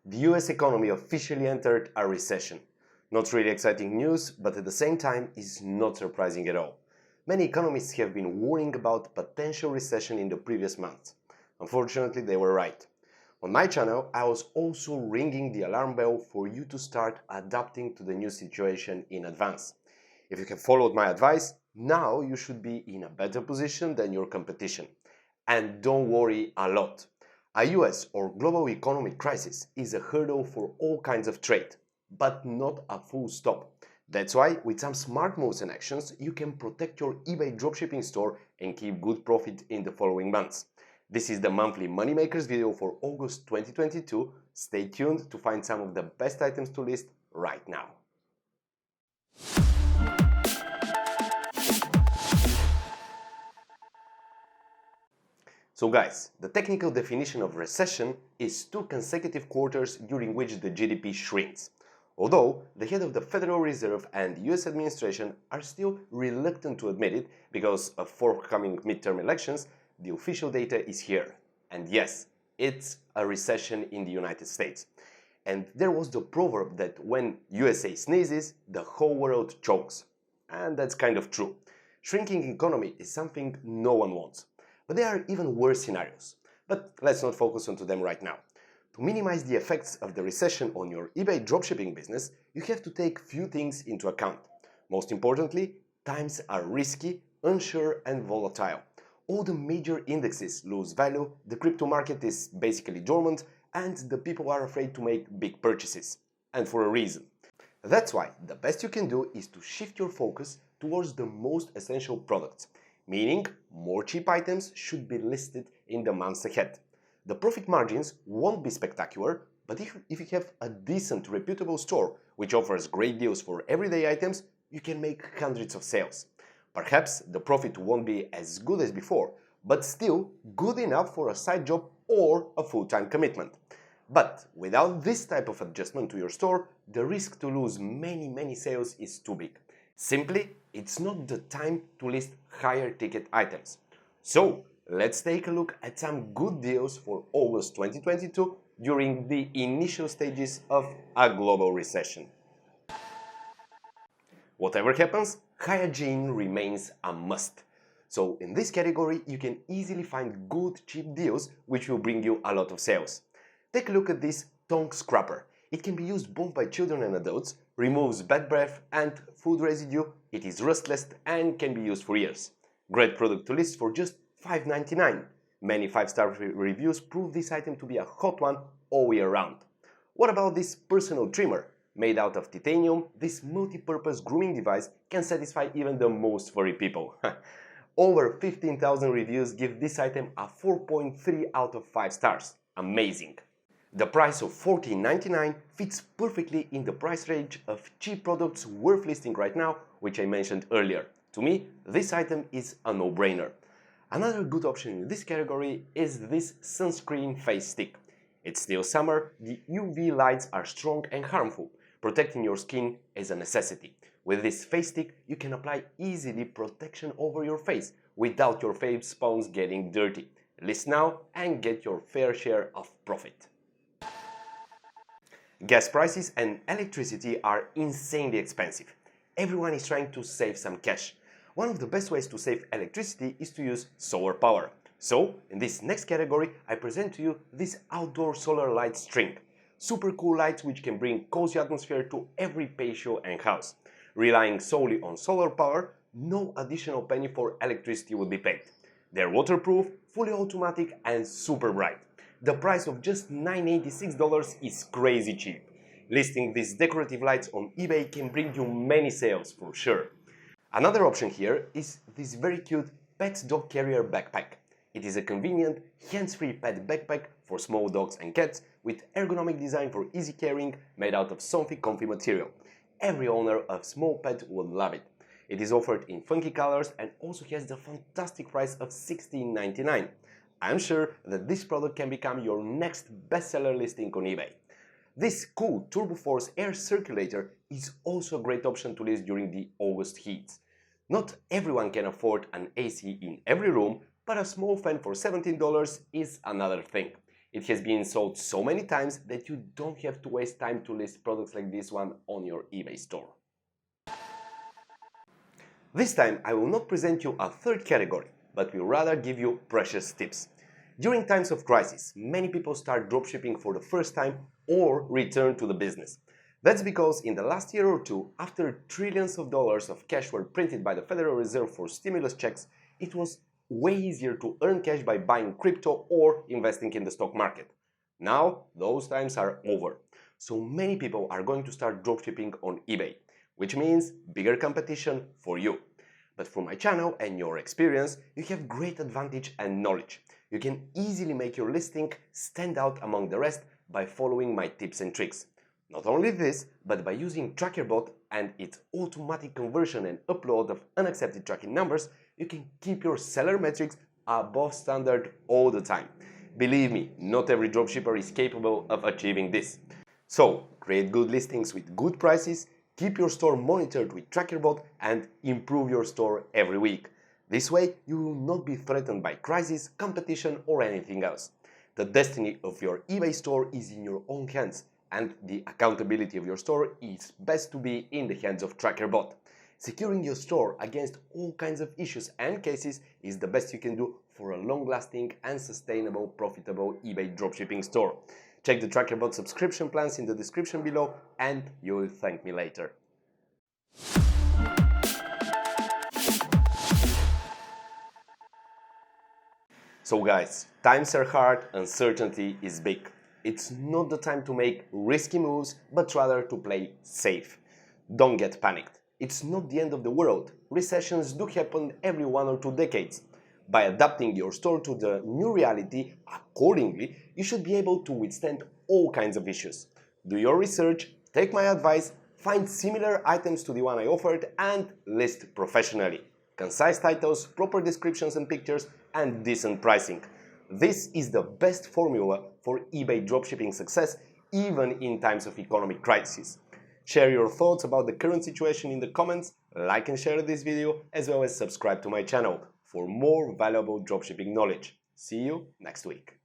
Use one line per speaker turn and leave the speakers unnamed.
The US economy officially entered a recession. Not really exciting news, but at the same time is not surprising at all. Many economists have been warning about potential recession in the previous months. Unfortunately, they were right. On my channel, I was also ringing the alarm bell for you to start adapting to the new situation in advance. If you have followed my advice, now you should be in a better position than your competition. And don't worry a lot. A US or global economic crisis is a hurdle for all kinds of trade, but not a full stop. That's why, with some smart moves and actions, you can protect your eBay dropshipping store and keep good profit in the following months. This is the monthly Moneymakers video for August 2022. Stay tuned to find some of the best items to list right now. So guys, the technical definition of recession is 2 consecutive quarters during which the GDP shrinks. Although the head of the Federal Reserve and the US administration are still reluctant to admit it because of forthcoming midterm elections, the official data is here. And yes, it's a recession in the United States. And there was the proverb that when USA sneezes, the whole world chokes. And that's kind of true. Shrinking economy is something no one wants. But there are even worse scenarios. But let's not focus on them right now. To minimize the effects of the recession on your eBay dropshipping business, you have to take few things into account. Most importantly, times are risky, unsure and volatile. All the major indexes lose value, the crypto market is basically dormant, and the people are afraid to make big purchases. And for a reason. That's why the best you can do is to shift your focus towards the most essential products. Meaning, more cheap items should be listed in the months ahead. The profit margins won't be spectacular, but if you have a decent, reputable store which offers great deals for everyday items, you can make hundreds of sales. Perhaps the profit won't be as good as before, but still good enough for a side job or a full-time commitment. But without this type of adjustment to your store, the risk to lose many sales is too big. Simply, it's not the time to list higher ticket items. So, let's take a look at some good deals for August 2022 during the initial stages of a global recession. Whatever happens, Hygiene remains a must. So, in this category, you can easily find good cheap deals which will bring you a lot of sales. Take a look at this tongue scrubber. It can be used both by children and adults, removes bad breath and food residue, it is rustless and can be used for years. Great product to list for just $5.99. Many 5-star reviews prove this item to be a hot one all year round. What about this personal trimmer? Made out of titanium, this multi-purpose grooming device can satisfy even the most furry people. Over 15,000 reviews give this item a 4.3 out of 5 stars. Amazing! The price of $14.99 fits perfectly in the price range of cheap products worth listing right now, which I mentioned earlier. To me, this item is a no-brainer. Another good option in this category is this sunscreen face stick. It's still summer, the UV lights are strong and harmful. Protecting your skin is a necessity. With this face stick, you can apply easily protection over your face without your face spawns getting dirty. List now and get your fair share of profit. Gas prices and electricity are insanely expensive. Everyone is trying to save some cash. One of the best ways to save electricity is to use solar power. So, in this next category, I present to you this outdoor solar light string. Super cool lights which can bring cozy atmosphere to every patio and house. Relying solely on solar power, no additional penny for electricity will be paid. They're waterproof, fully automatic and super bright. The price of just $986 is crazy cheap. Listing these decorative lights on eBay can bring you many sales for sure. Another option here is this very cute pet dog carrier backpack. It is a convenient, hands-free pet backpack for small dogs and cats with ergonomic design for easy carrying, made out of comfy material. Every owner of small pet will love it. It is offered in funky colors and also has the fantastic price of $16.99. I'm sure that this product can become your next bestseller listing on eBay. This cool Turbo Force air circulator is also a great option to list during the August heats. Not everyone can afford an AC in every room, but a small fan for $17 is another thing. It has been sold so many times that you don't have to waste time to list products like this one on your eBay store. This time I will not present you a third category, but will rather give you precious tips. During times of crisis, many people start dropshipping for the first time or return to the business. That's because in the last year or two, after trillions of dollars of cash were printed by the Federal Reserve for stimulus checks, it was way easier to earn cash by buying crypto or investing in the stock market. Now, those times are over. So many people are going to start dropshipping on eBay, which means bigger competition for you. But for my channel and your experience, you have great advantage and knowledge. You can easily make your listing stand out among the rest by following my tips and tricks. Not only this, but by using Trackerbot and its automatic conversion and upload of unaccepted tracking numbers, you can keep your seller metrics above standard all the time. Believe me, not every dropshipper is capable of achieving this. So, create good listings with good prices, keep your store monitored with Trackerbot, and improve your store every week. This way, you will not be threatened by crisis, competition, or anything else. The destiny of your eBay store is in your own hands, and the accountability of your store is best to be in the hands of Trackerbot. Securing your store against all kinds of issues and cases is the best you can do for a long-lasting and sustainable, profitable eBay dropshipping store. Check the Trackerbot subscription plans in the description below and you will thank me later. So guys, times are hard, uncertainty is big. It's not the time to make risky moves, but rather to play safe. Don't get panicked. It's not the end of the world. Recessions do happen every 1 or 2 decades. By adapting your store to the new reality accordingly, you should be able to withstand all kinds of issues. Do your research, take my advice, find similar items to the one I offered, and list professionally. Concise titles, proper descriptions and pictures, and decent pricing. This is the best formula for eBay dropshipping success, even in times of economic crisis. Share your thoughts about the current situation in the comments, like and share this video, as well as subscribe to my channel for more valuable dropshipping knowledge. See you next week.